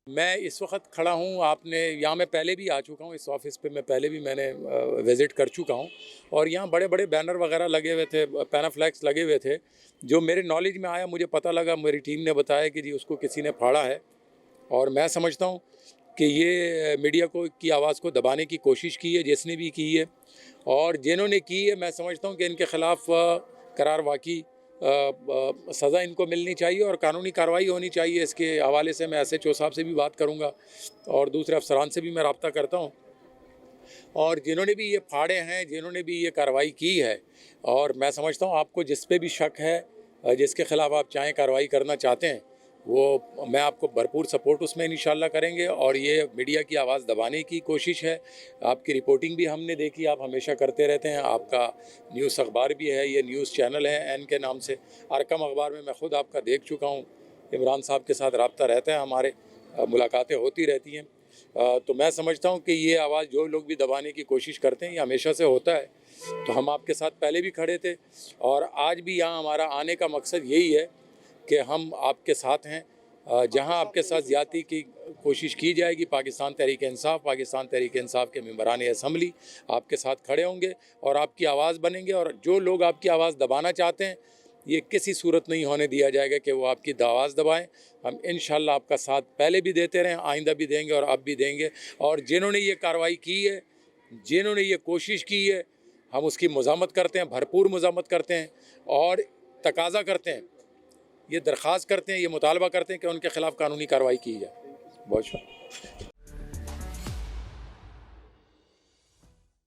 मैं इस वक्त खड़ा हूँ, आपने यहाँ मैं पहले भी आ चुका हूँ, इस ऑफिस पे मैं पहले भी मैंने विज़िट कर चुका हूँ और यहाँ बड़े बड़े बैनर वगैरह लगे हुए थे, पैनाफ्लैक्स लगे हुए थे। जो मेरे नॉलेज में आया, मुझे पता लगा, मेरी टीम ने बताया कि जी उसको किसी ने फाड़ा है। और मैं समझता हूँ कि ये मीडिया को की आवाज़ को दबाने की कोशिश की है जिसने भी की है, और जिन्होंने की है मैं समझता हूँ कि इनके ख़िलाफ़ करार वाक़ई सज़ा इनको मिलनी चाहिए और कानूनी कार्रवाई होनी चाहिए। इसके हवाले से मैं SHO साहब से भी बात करूँगा और दूसरे अफसरान से भी मैं रब्ता करता हूँ। और जिन्होंने भी ये फाड़े हैं, जिन्होंने भी ये कार्रवाई की है, और मैं समझता हूँ आपको जिस पे भी शक है, जिसके ख़िलाफ़ आप चाहें कार्रवाई करना चाहते हैं, वो मैं आपको भरपूर सपोर्ट उसमें इंशाल्लाह करेंगे। और ये मीडिया की आवाज़ दबाने की कोशिश है। आपकी रिपोर्टिंग भी हमने देखी, आप हमेशा करते रहते हैं। आपका न्यूज़ अखबार भी है, ये न्यूज़ चैनल है एन के नाम से, अरकम अखबार में मैं ख़ुद आपका देख चुका हूँ। इमरान साहब के साथ रब्ता रहता है, हमारे मुलाकातें होती रहती हैं। तो मैं समझता हूँ कि ये आवाज़ जो लोग भी दबाने की कोशिश करते हैं, ये हमेशा से होता है। तो हम आपके साथ पहले भी खड़े थे और आज भी यहाँ हमारा आने का मकसद यही है कि हम आपके साथ हैं। जहाँ आपके साथ ज़्यादती की कोशिश की जाएगी, पाकिस्तान तहरीक इंसाफ के मेंबरान असम्बली आपके साथ खड़े होंगे और आपकी आवाज़ बनेंगे। और जो लोग आपकी आवाज़ दबाना चाहते हैं, ये किसी सूरत नहीं होने दिया जाएगा कि वो आपकी आवाज़ दबाएं। हम इंशाल्लाह आपका साथ पहले भी देते रहे, आइंदा भी देंगे और अब भी देंगे। और जिन्होंने ये कार्रवाई की है, जिन्होंने ये कोशिश की है, हम उसकी मज़ामत करते हैं, भरपूर मज़ामत करते हैं और तकाज़ा करते हैं, ये दरख्वास्त करते हैं, ये मुतालबा करते हैं कि उनके ख़िलाफ़ कानूनी कार्रवाई की जाए। बहुत शुक्रिया।